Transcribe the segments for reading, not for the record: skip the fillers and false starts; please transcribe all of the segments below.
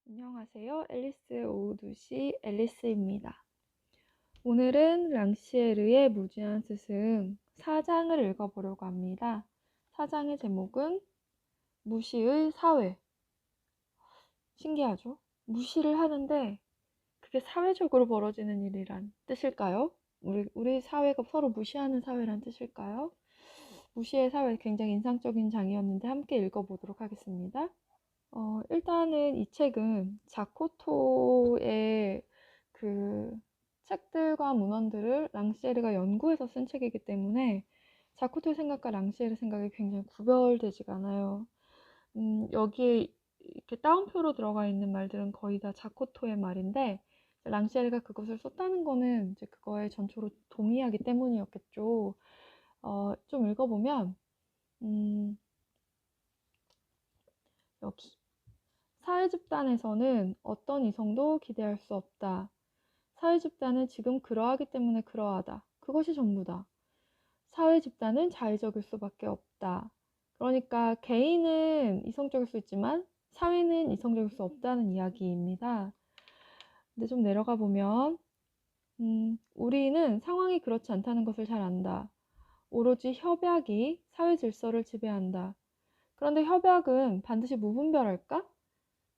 안녕하세요. 앨리스의 오후 2시 앨리스입니다. 오늘은 랑시에르의 무지한 스승 4장을 읽어보려고 합니다. 4장의 제목은 무시의 사회. 신기하죠? 무시를 하는데 그게 사회적으로 벌어지는 일이란 뜻일까요? 우리 사회가 서로 무시하는 사회란 뜻일까요? 무시의 사회 굉장히 인상적인 장이었는데 함께 읽어보도록 하겠습니다. 일단은 이 책은 자코토의 그 책들과 문헌들을 랑시에르가 연구해서 쓴 책이기 때문에 자코토의 생각과 랑시에르 생각이 굉장히 구별되지가 않아요. 여기에 이렇게 따옴표로 들어가 있는 말들은 거의 다 자코토의 말인데 랑시에르가 그것을 썼다는 거는 이제 그거에 전초로 동의하기 때문이었겠죠. 좀 읽어보면 여기 사회 집단에서는 어떤 이성도 기대할 수 없다. 사회 집단은 지금 그러하기 때문에 그러하다. 그것이 전부다. 사회 집단은 자의적일 수밖에 없다. 그러니까 개인은 이성적일 수 있지만 사회는 이성적일 수 없다는 이야기입니다. 근데 좀 내려가 보면 우리는 상황이 그렇지 않다는 것을 잘 안다. 오로지 협약이 사회 질서를 지배한다. 그런데 협약은 반드시 무분별할까?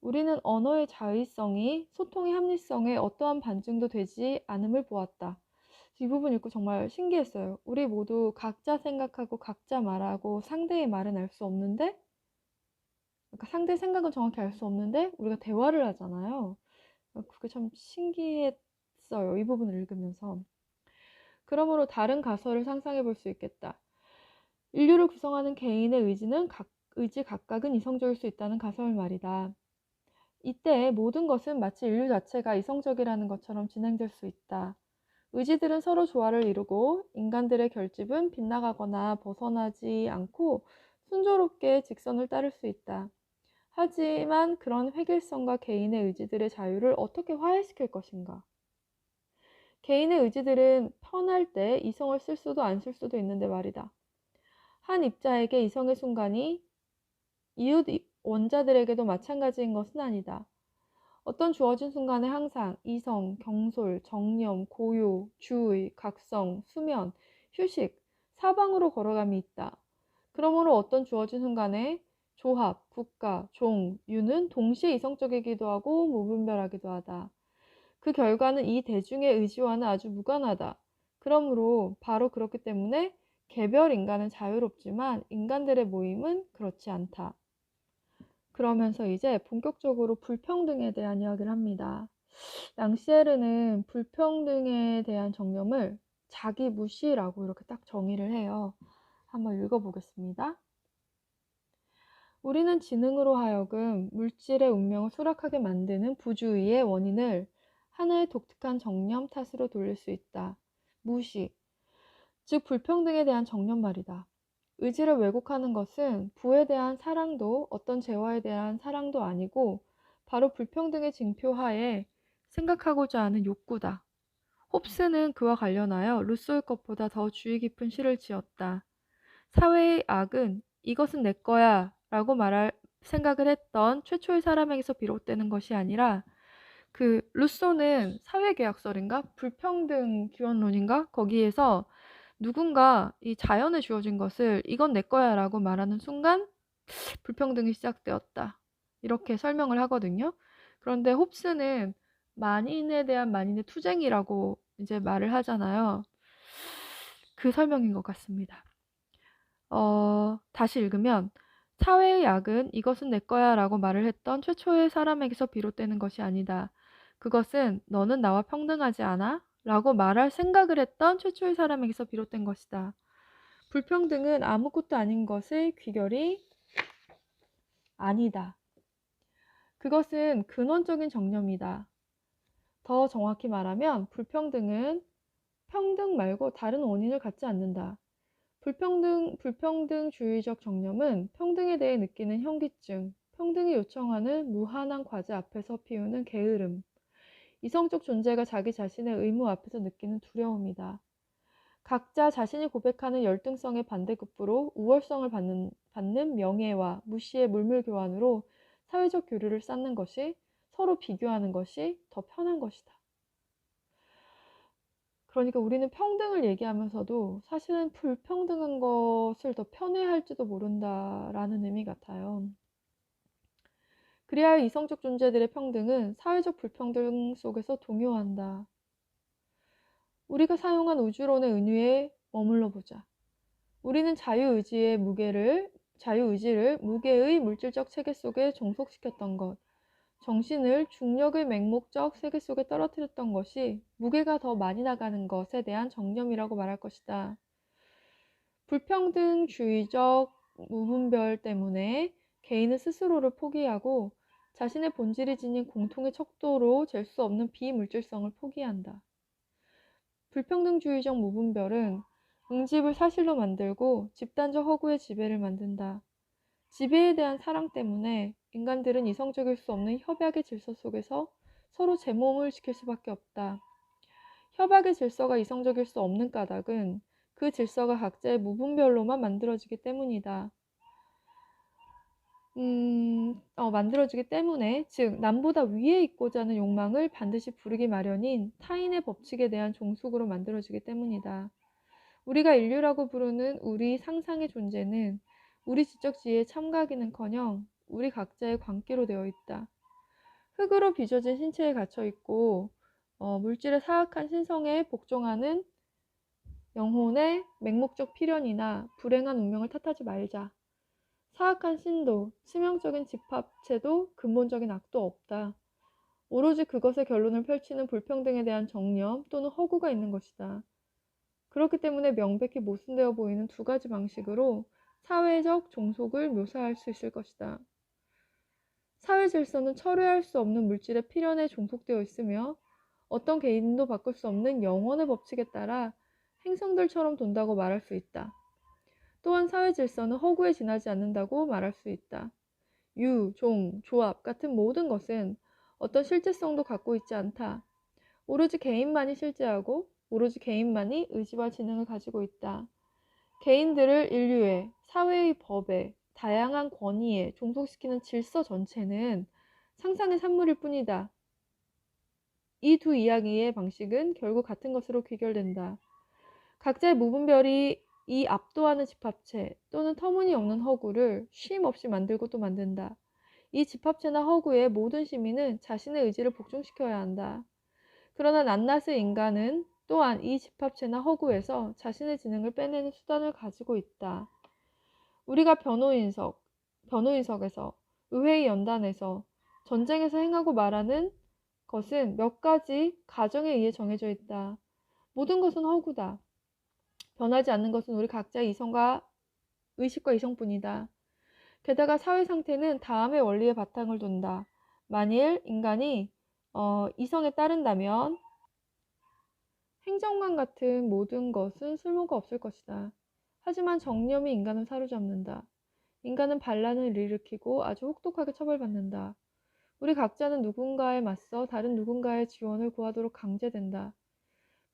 우리는 언어의 자의성이 소통의 합리성에 어떠한 반증도 되지 않음을 보았다. 이 부분 읽고 정말 신기했어요. 우리 모두 각자 생각하고 각자 말하고 상대의 말은 알 수 없는데, 그러니까 상대의 생각은 정확히 알 수 없는데 우리가 대화를 하잖아요. 그게 참 신기했어요. 이 부분을 읽으면서. 그러므로 다른 가설을 상상해 볼 수 있겠다. 인류를 구성하는 개인의 의지 각각은 이성적일 수 있다는 가설 말이다. 이때 모든 것은 마치 인류 자체가 이성적이라는 것처럼 진행될 수 있다. 의지들은 서로 조화를 이루고 인간들의 결집은 빗나가거나 벗어나지 않고 순조롭게 직선을 따를 수 있다. 하지만 그런 획일성과 개인의 의지들의 자유를 어떻게 화해시킬 것인가? 개인의 의지들은 편할 때 이성을 쓸 수도 안 쓸 수도 있는데 말이다. 한 입자에게 이성의 순간이 이웃 원자들에게도 마찬가지인 것은 아니다. 어떤 주어진 순간에 항상 이성, 경솔, 정념, 고요, 주의, 각성, 수면, 휴식, 사방으로 걸어감이 있다. 그러므로 어떤 주어진 순간에 조합, 국가, 종, 유는 동시에 이성적이기도 하고 무분별하기도 하다. 그 결과는 이 대중의 의지와는 아주 무관하다. 그러므로 바로 그렇기 때문에 개별 인간은 자유롭지만 인간들의 모임은 그렇지 않다. 그러면서 이제 본격적으로 불평등에 대한 이야기를 합니다. 랑시에르는 불평등에 대한 정념을 자기 무시라고 이렇게 딱 정의를 해요. 한번 읽어보겠습니다. 우리는 지능으로 하여금 물질의 운명을 수락하게 만드는 부주의의 원인을 하나의 독특한 정념 탓으로 돌릴 수 있다. 무시, 즉 불평등에 대한 정념 말이다. 의지를 왜곡하는 것은 부에 대한 사랑도 어떤 재화에 대한 사랑도 아니고 바로 불평등의 징표하에 생각하고자 하는 욕구다. 홉스는 그와 관련하여 루소의 것보다 더 주의 깊은 시를 지었다. 사회의 악은 이것은 내 거야 라고 말할 생각을 했던 최초의 사람에게서 비롯되는 것이 아니라 루소는 사회계약설인가? 불평등 기원론인가? 거기에서 누군가 이 자연에 주어진 것을 이건 내 거야 라고 말하는 순간 불평등이 시작되었다. 이렇게 설명을 하거든요. 그런데 홉스는 만인에 대한 만인의 투쟁이라고 이제 말을 하잖아요. 그 설명인 것 같습니다. 다시 읽으면 사회의 약은 이것은 내 거야 라고 말을 했던 최초의 사람에게서 비롯되는 것이 아니다. 그것은 너는 나와 평등하지 않아? 라고 말할 생각을 했던 최초의 사람에게서 비롯된 것이다. 불평등은 아무것도 아닌 것의 귀결이 아니다. 그것은 근원적인 정념이다. 더 정확히 말하면 불평등은 평등 말고 다른 원인을 갖지 않는다. 불평등주의적 정념은 평등에 대해 느끼는 현기증, 평등이 요청하는 무한한 과제 앞에서 피우는 게으름, 이성적 존재가 자기 자신의 의무 앞에서 느끼는 두려움이다. 각자 자신이 고백하는 열등성의 반대급부로 우월성을 받는 명예와 무시의 물물교환으로 사회적 교류를 쌓는 것이 서로 비교하는 것이 더 편한 것이다. 그러니까 우리는 평등을 얘기하면서도 사실은 불평등한 것을 더 편애할지도 모른다라는 의미 같아요. 그래야 이성적 존재들의 평등은 사회적 불평등 속에서 동요한다. 우리가 사용한 우주론의 은유에 머물러 보자. 우리는 자유의지를 무게의 물질적 체계 속에 종속시켰던 것, 정신을 중력의 맹목적 세계 속에 떨어뜨렸던 것이 무게가 더 많이 나가는 것에 대한 정념이라고 말할 것이다. 불평등주의적 무분별 때문에 개인은 스스로를 포기하고 자신의 본질이 지닌 공통의 척도로 잴 수 없는 비물질성을 포기한다. 불평등주의적 무분별은 응집을 사실로 만들고 집단적 허구의 지배를 만든다. 지배에 대한 사랑 때문에 인간들은 이성적일 수 없는 협약의 질서 속에서 서로 제 몸을 지킬 수밖에 없다. 협약의 질서가 이성적일 수 없는 까닭은 그 질서가 각자의 무분별로만 만들어지기 때문이다. 만들어지기 때문에, 즉 남보다 위에 있고자 하는 욕망을 반드시 부르기 마련인 타인의 법칙에 대한 종속으로 만들어지기 때문이다. 우리가 인류라고 부르는 우리 상상의 존재는 우리 지적 지혜의 참가기는커녕 우리 각자의 광기로 되어 있다. 흙으로 빚어진 신체에 갇혀 있고 물질의 사악한 신성에 복종하는 영혼의 맹목적 필연이나 불행한 운명을 탓하지 말자. 사악한 신도, 치명적인 집합체도 근본적인 악도 없다. 오로지 그것의 결론을 펼치는 불평등에 대한 정념 또는 허구가 있는 것이다. 그렇기 때문에 명백히 모순되어 보이는 두 가지 방식으로 사회적 종속을 묘사할 수 있을 것이다. 사회 질서는 철회할 수 없는 물질의 필연에 종속되어 있으며 어떤 개인도 바꿀 수 없는 영원의 법칙에 따라 행성들처럼 돈다고 말할 수 있다. 또한 사회 질서는 허구에 지나지 않는다고 말할 수 있다. 유, 종, 조합 같은 모든 것은 어떤 실제성도 갖고 있지 않다. 오로지 개인만이 실제하고 오로지 개인만이 의지와 지능을 가지고 있다. 개인들을 인류의, 사회의 법에, 다양한 권위에 종속시키는 질서 전체는 상상의 산물일 뿐이다. 이 두 이야기의 방식은 결국 같은 것으로 귀결된다. 각자의 무분별이 이 압도하는 집합체 또는 터무니없는 허구를 쉼 없이 만들고 또 만든다. 이 집합체나 허구의 모든 시민은 자신의 의지를 복종시켜야 한다. 그러나 낱낱의 인간은 또한 이 집합체나 허구에서 자신의 지능을 빼내는 수단을 가지고 있다. 우리가 변호인석에서, 의회의 연단에서, 전쟁에서 행하고 말하는 것은 몇 가지 가정에 의해 정해져 있다. 모든 것은 허구다. 변하지 않는 것은 우리 각자의 의식과 이성뿐이다. 게다가 사회 상태는 다음의 원리의 바탕을 둔다. 만일 인간이 이성에 따른다면 행정관 같은 모든 것은 쓸모가 없을 것이다. 하지만 정념이 인간을 사로잡는다. 인간은 반란을 일으키고 아주 혹독하게 처벌받는다. 우리 각자는 누군가에 맞서 다른 누군가의 지원을 구하도록 강제된다.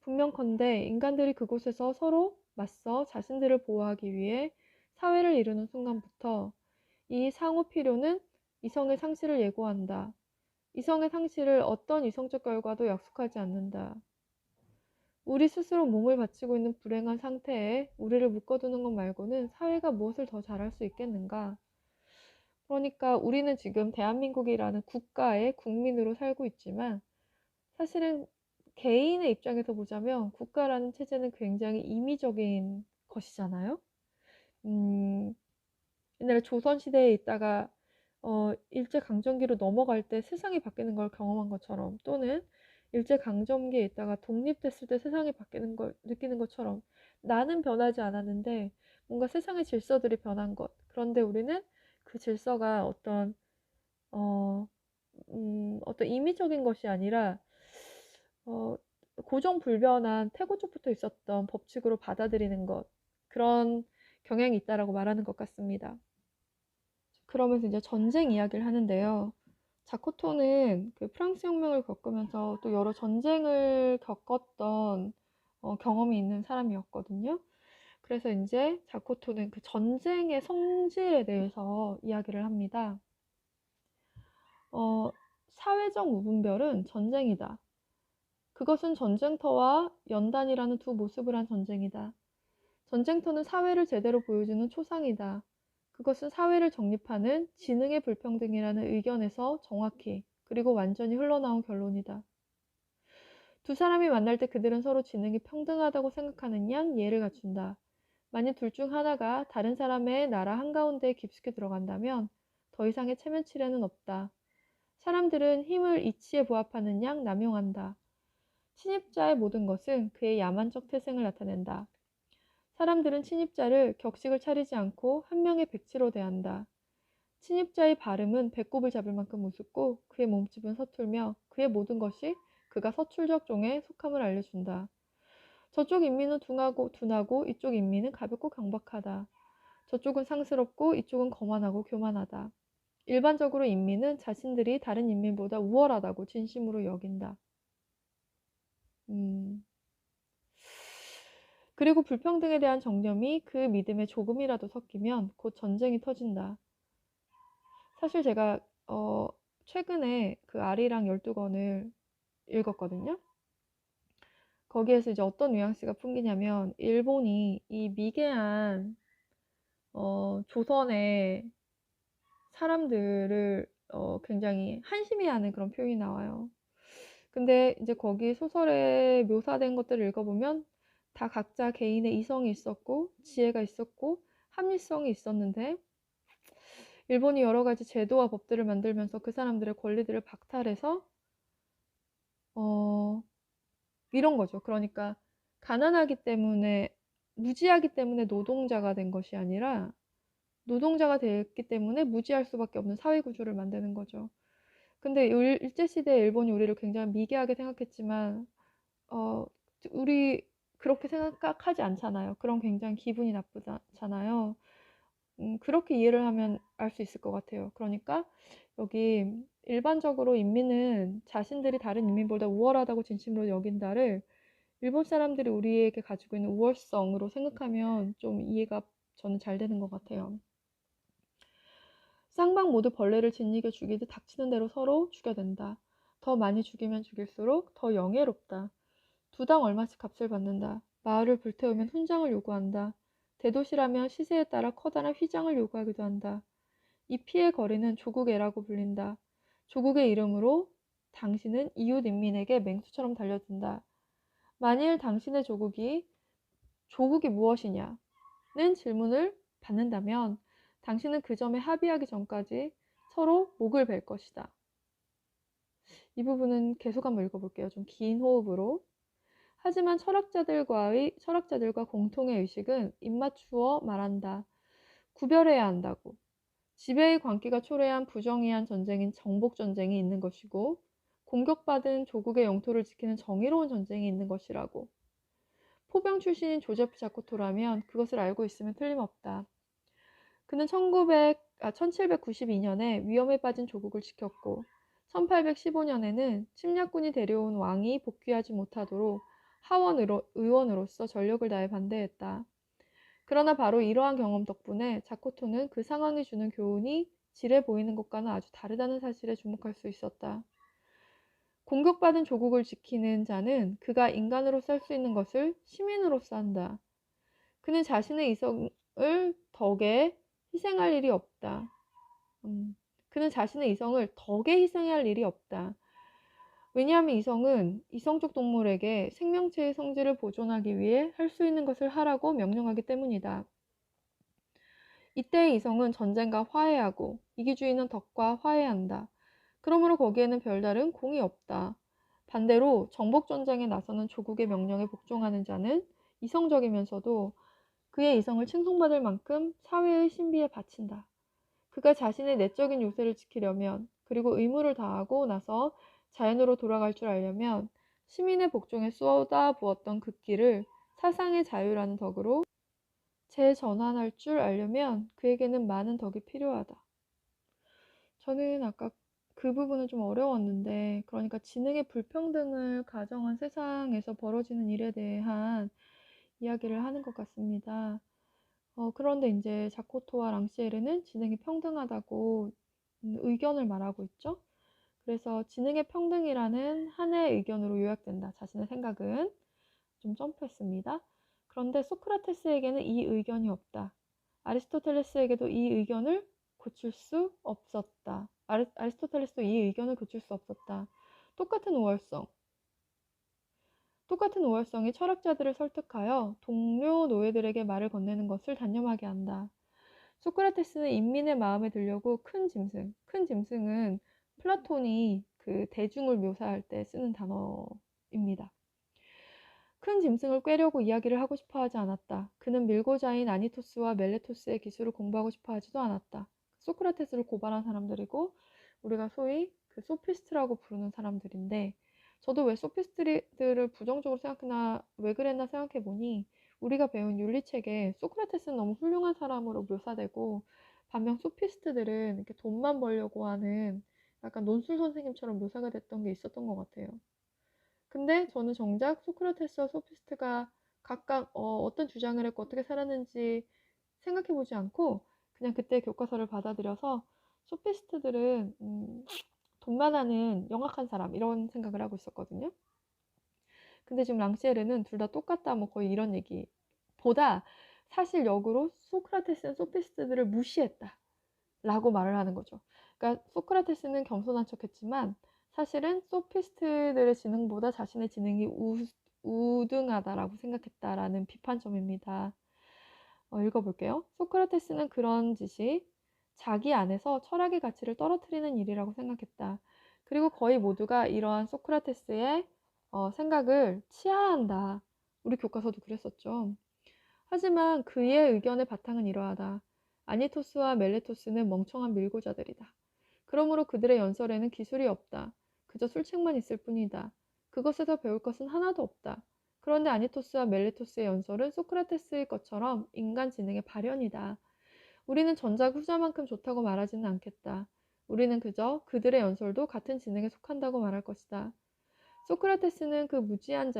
분명컨대 인간들이 그곳에서 서로 맞서 자신들을 보호하기 위해 사회를 이루는 순간부터 이 상호 필요는 이성의 상실을 예고한다. 이성의 상실을 어떤 이성적 결과도 약속하지 않는다. 우리 스스로 몸을 바치고 있는 불행한 상태에 우리를 묶어두는 것 말고는 사회가 무엇을 더 잘할 수 있겠는가? 그러니까 우리는 지금 대한민국이라는 국가의 국민으로 살고 있지만 사실은 개인의 입장에서 보자면 국가라는 체제는 굉장히 임의적인 것이잖아요. 옛날에 조선시대에 있다가 일제강점기로 넘어갈 때 세상이 바뀌는 걸 경험한 것처럼 또는 일제강점기에 있다가 독립됐을 때 세상이 바뀌는 걸 느끼는 것처럼 나는 변하지 않았는데 뭔가 세상의 질서들이 변한 것. 그런데 우리는 그 질서가 어떤 임의적인 것이 아니라 고정불변한 태고 쪽부터 있었던 법칙으로 받아들이는 것. 그런 경향이 있다라고 말하는 것 같습니다. 그러면서 이제 전쟁 이야기를 하는데요. 자코토는 그 프랑스 혁명을 겪으면서 또 여러 전쟁을 겪었던 경험이 있는 사람이었거든요. 그래서 이제 자코토는 그 전쟁의 성질에 대해서 이야기를 합니다. 어, 사회적 무분별은 전쟁이다. 그것은 전쟁터와 연단이라는 두 모습을 한 전쟁이다. 전쟁터는 사회를 제대로 보여주는 초상이다. 그것은 사회를 정립하는 지능의 불평등이라는 의견에서 정확히 그리고 완전히 흘러나온 결론이다. 두 사람이 만날 때 그들은 서로 지능이 평등하다고 생각하는 양 예를 갖춘다. 만일 둘 중 하나가 다른 사람의 나라 한가운데에 깊숙이 들어간다면 더 이상의 체면치레는 없다. 사람들은 힘을 이치에 부합하는 양 남용한다. 침입자의 모든 것은 그의 야만적 태생을 나타낸다. 사람들은 침입자를 격식을 차리지 않고 한 명의 백치로 대한다. 침입자의 발음은 배꼽을 잡을 만큼 우습고 그의 몸집은 서툴며 그의 모든 것이 그가 서출적 종에 속함을 알려준다. 저쪽 인민은 둔하고 이쪽 인민은 가볍고 경박하다. 저쪽은 상스럽고 이쪽은 거만하고 교만하다. 일반적으로 인민은 자신들이 다른 인민보다 우월하다고 진심으로 여긴다. 그리고 불평등에 대한 정념이 그 믿음에 조금이라도 섞이면 곧 전쟁이 터진다. 사실 제가 최근에 그 아리랑 12권을 읽었거든요. 거기에서 이제 어떤 뉘앙스가 풍기냐면 일본이 이 미개한 조선의 사람들을 굉장히 한심해하는 그런 표현이 나와요. 근데 이제 거기 소설에 묘사된 것들을 읽어보면 다 각자 개인의 이성이 있었고 지혜가 있었고 합리성이 있었는데 일본이 여러 가지 제도와 법들을 만들면서 그 사람들의 권리들을 박탈해서 이런 거죠. 그러니까 가난하기 때문에 무지하기 때문에 노동자가 된 것이 아니라 노동자가 됐기 때문에 무지할 수밖에 없는 사회 구조를 만드는 거죠. 근데 일제시대의 일본이 우리를 굉장히 미개하게 생각했지만 우리 그렇게 생각하지 않잖아요. 그럼 굉장히 기분이 나쁘잖아요. 그렇게 이해를 하면 알 수 있을 것 같아요. 그러니까 여기 일반적으로 인민은 자신들이 다른 인민보다 우월하다고 진심으로 여긴다를 일본 사람들이 우리에게 가지고 있는 우월성으로 생각하면 좀 이해가 저는 잘 되는 것 같아요. 쌍방 모두 벌레를 짓이겨 죽이듯 닥치는 대로 서로 죽여댄다. 더 많이 죽이면 죽일수록 더 영예롭다. 두당 얼마씩 값을 받는다. 마을을 불태우면 훈장을 요구한다. 대도시라면 시세에 따라 커다란 휘장을 요구하기도 한다. 이 피해 거리는 조국애라고 불린다. 조국의 이름으로 당신은 이웃 인민에게 맹수처럼 달려든다. 만일 당신의 조국이 무엇이냐는 질문을 받는다면 당신은 그 점에 합의하기 전까지 서로 목을 벨 것이다. 이 부분은 계속 한번 읽어볼게요. 좀 긴 호흡으로. 하지만 철학자들과 공통의 의식은 입맞추어 말한다. 구별해야 한다고. 지배의 광기가 초래한 부정의한 전쟁인 정복전쟁이 있는 것이고 공격받은 조국의 영토를 지키는 정의로운 전쟁이 있는 것이라고. 포병 출신인 조제프 자코토라면 그것을 알고 있으면 틀림없다. 그는 1792년에 위험에 빠진 조국을 지켰고 1815년에는 침략군이 데려온 왕이 복귀하지 못하도록 하원 의원으로서 전력을 다해 반대했다. 그러나 바로 이러한 경험 덕분에 자코토는 그 상황이 주는 교훈이 지레 보이는 것과는 아주 다르다는 사실에 주목할 수 있었다. 공격받은 조국을 지키는 자는 그가 인간으로서 할 수 있는 것을 시민으로서 한다. 그는 자신의 이성을 덕에 희생할 일이 없다. 그는 자신의 이성을 덕에 희생할 일이 없다. 왜냐하면 이성은 이성적 동물에게 생명체의 성질을 보존하기 위해 할 수 있는 것을 하라고 명령하기 때문이다. 이때의 이성은 전쟁과 화해하고 이기주의는 덕과 화해한다. 그러므로 거기에는 별다른 공이 없다. 반대로 정복전쟁에 나서는 조국의 명령에 복종하는 자는 이성적이면서도 그의 이성을 칭송받을 만큼 사회의 신비에 바친다. 그가 자신의 내적인 요새를 지키려면 그리고 의무를 다하고 나서 자연으로 돌아갈 줄 알려면 시민의 복종에 쏟아부었던 극기를 사상의 자유라는 덕으로 재전환할 줄 알려면 그에게는 많은 덕이 필요하다. 저는 아까 그 부분은 좀 어려웠는데, 그러니까 지능의 불평등을 가정한 세상에서 벌어지는 일에 대한 이야기를 하는 것 같습니다. 그런데 이제 자코토와 랑시에르는 지능이 평등하다고 의견을 말하고 있죠. 그래서 지능의 평등이라는 하나의 의견으로 요약된다. 자신의 생각은. 좀 점프했습니다. 그런데 소크라테스에게는 이 의견이 없다. 아리스토텔레스에게도 이 의견을 고칠 수 없었다. 아리스토텔레스도 이 의견을 고칠 수 없었다. 똑같은 우월성이 철학자들을 설득하여 동료 노예들에게 말을 건네는 것을 단념하게 한다. 소크라테스는 인민의 마음에 들려고 큰 짐승은 플라톤이 그 대중을 묘사할 때 쓰는 단어입니다. 큰 짐승을 꿰려고 이야기를 하고 싶어 하지 않았다. 그는 밀고자인 아니토스와 멜레토스의 기술을 공부하고 싶어 하지도 않았다. 소크라테스를 고발한 사람들이고 우리가 소위 그 소피스트라고 부르는 사람들인데 저도 왜 소피스트들을 부정적으로 생각하나 왜 그랬나 생각해보니 우리가 배운 윤리책에 소크라테스는 너무 훌륭한 사람으로 묘사되고 반면 소피스트들은 이렇게 돈만 벌려고 하는 약간 논술 선생님처럼 묘사가 됐던 게 있었던 것 같아요. 근데 저는 정작 소크라테스와 소피스트가 각각 어떤 주장을 했고 어떻게 살았는지 생각해보지 않고 그냥 그때 교과서를 받아들여서 소피스트들은 돈만 하는 영악한 사람 이런 생각을 하고 있었거든요. 근데 지금 랑시에르는 둘 다 똑같다 뭐 거의 이런 얘기보다 사실 역으로 소크라테스는 소피스트들을 무시했다 라고 말을 하는 거죠. 그러니까 소크라테스는 겸손한 척했지만 사실은 소피스트들의 지능보다 자신의 지능이 우등하다라고 생각했다라는 비판점입니다. 읽어볼게요. 소크라테스는 그런 짓이 자기 안에서 철학의 가치를 떨어뜨리는 일이라고 생각했다. 그리고 거의 모두가 이러한 소크라테스의 생각을 치하한다. 우리 교과서도 그랬었죠. 하지만 그의 의견의 바탕은 이러하다. 아니토스와 멜레토스는 멍청한 밀고자들이다. 그러므로 그들의 연설에는 기술이 없다. 그저 술책만 있을 뿐이다. 그것에서 배울 것은 하나도 없다. 그런데 아니토스와 멜레토스의 연설은 소크라테스의 것처럼 인간 지능의 발현이다. 우리는 전작 후자만큼 좋다고 말하지는 않겠다. 우리는 그저 그들의 연설도 같은 지능에 속한다고 말할 것이다. 소크라테스 그 무지한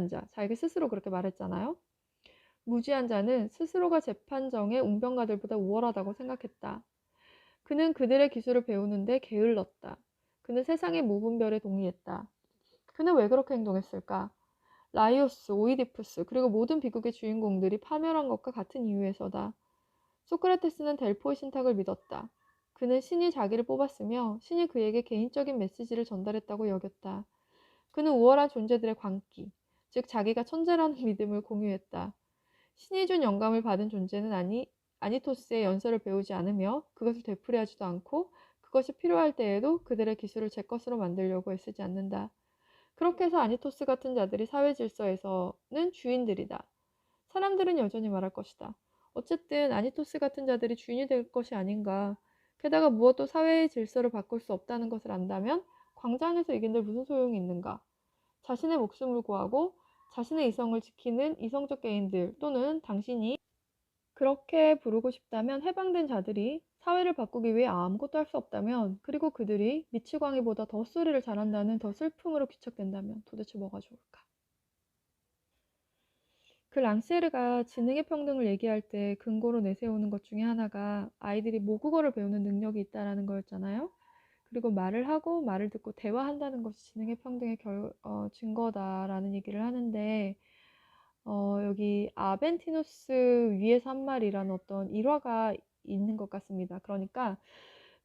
자, 자기 스스로 그렇게 말했잖아요. 무지한 자는 스스로가 재판정의 웅변가들보다 우월하다고 생각했다. 그는 그들의 기술을 배우는데 게을렀다. 그는 세상의 무분별에 동의했다. 그는 왜 그렇게 행동했을까? 라이오스, 오이디푸스, 그리고 모든 비극의 주인공들이 파멸한 것과 같은 이유에서다. 소크라테스는 델포의 신탁을 믿었다. 그는 신이 자기를 뽑았으며 신이 그에게 개인적인 메시지를 전달했다고 여겼다. 그는 우월한 존재들의 광기, 즉 자기가 천재라는 믿음을 공유했다. 신이 준 영감을 받은 존재는 아니토스의 연설을 배우지 않으며 그것을 되풀이하지도 않고 그것이 필요할 때에도 그들의 기술을 제 것으로 만들려고 애쓰지 않는다. 그렇게 해서 아니토스 같은 자들이 사회 질서에서는 주인들이다. 사람들은 여전히 말할 것이다. 어쨌든 아니토스 같은 자들이 주인이 될 것이 아닌가. 게다가 무엇도 사회의 질서를 바꿀 수 없다는 것을 안다면 광장에서 이긴들 무슨 소용이 있는가. 자신의 목숨을 구하고 자신의 이성을 지키는 이성적 개인들 또는 당신이 그렇게 부르고 싶다면 해방된 자들이 사회를 바꾸기 위해 아무것도 할 수 없다면 그리고 그들이 미치광이보다 더 소리를 잘한다는 더 슬픔으로 귀착된다면 도대체 뭐가 좋을까? 그 랑시에르가 지능의 평등을 얘기할 때 근거로 내세우는 것 중에 하나가 아이들이 모국어를 배우는 능력이 있다라는 거였잖아요. 그리고 말을 하고 말을 듣고 대화한다는 것이 지능의 평등의 증거다라는 얘기를 하는데 여기 아벤티누스 위에서 한 말이라는 어떤 일화가 있는 것 같습니다. 그러니까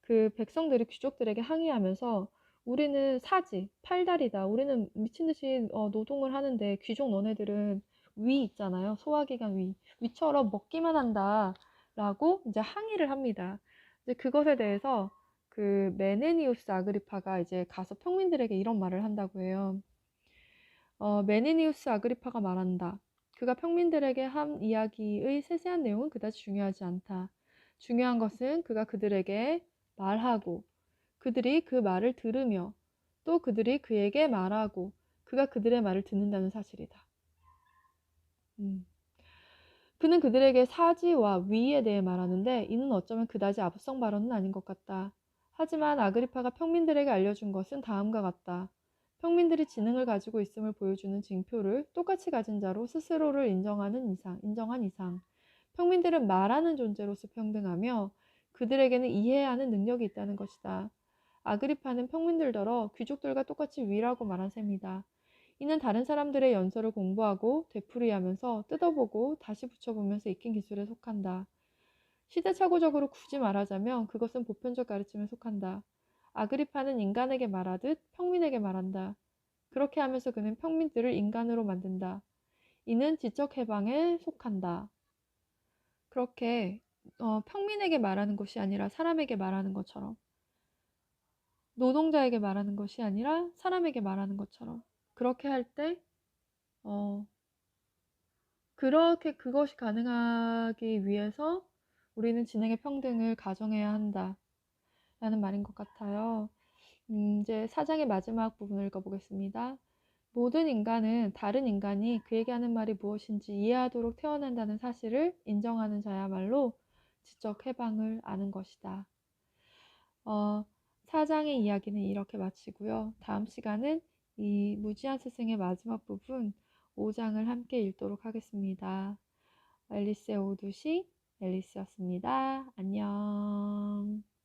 그 백성들이 귀족들에게 항의하면서 우리는 사지, 팔다리다. 우리는 미친 듯이 노동을 하는데 귀족 너네들은 위 있잖아요. 소화기관 위처럼 먹기만 한다. 라고 이제 항의를 합니다. 이제 그것에 대해서 그 메네니우스 아그리파가 이제 가서 평민들에게 이런 말을 한다고 해요. 메네니우스 아그리파가 말한다. 그가 평민들에게 한 이야기의 세세한 내용은 그다지 중요하지 않다. 중요한 것은 그가 그들에게 말하고 그들이 그 말을 들으며 또 그들이 그에게 말하고 그가 그들의 말을 듣는다는 사실이다. 그는 그들에게 사지와 위에 대해 말하는데 이는 어쩌면 그다지 아부성 발언은 아닌 것 같다. 하지만 아그리파가 평민들에게 알려준 것은 다음과 같다. 평민들이 지능을 가지고 있음을 보여주는 징표를 똑같이 가진 자로 스스로를 인정한 이상, 평민들은 말하는 존재로서 평등하며 그들에게는 이해해야 하는 능력이 있다는 것이다. 아그리파는 평민들더러 귀족들과 똑같이 위라고 말한 셈이다. 이는 다른 사람들의 연설을 공부하고 되풀이하면서 뜯어보고 다시 붙여보면서 익힌 기술에 속한다. 시대착오적으로 굳이 말하자면 그것은 보편적 가르침에 속한다. 아그리파는 인간에게 말하듯 평민에게 말한다. 그렇게 하면서 그는 평민들을 인간으로 만든다. 이는 지적 해방에 속한다. 그렇게 평민에게 말하는 것이 아니라 사람에게 말하는 것처럼, 노동자에게 말하는 것이 아니라 사람에게 말하는 것처럼, 그렇게 할 때 그렇게 그것이 가능하기 위해서 우리는 진행의 평등을 가정해야 한다 라는 말인 것 같아요. 이제 4장의 마지막 부분을 읽어보겠습니다. 모든 인간은 다른 인간이 그에게 하는 말이 무엇인지 이해하도록 태어난다는 사실을 인정하는 자야말로 지적 해방을 아는 것이다. 4장의 이야기는 이렇게 마치고요. 다음 시간은 이 무지한 스승의 마지막 부분 5장을 함께 읽도록 하겠습니다. 앨리스의 오두시 앨리스였습니다. 안녕.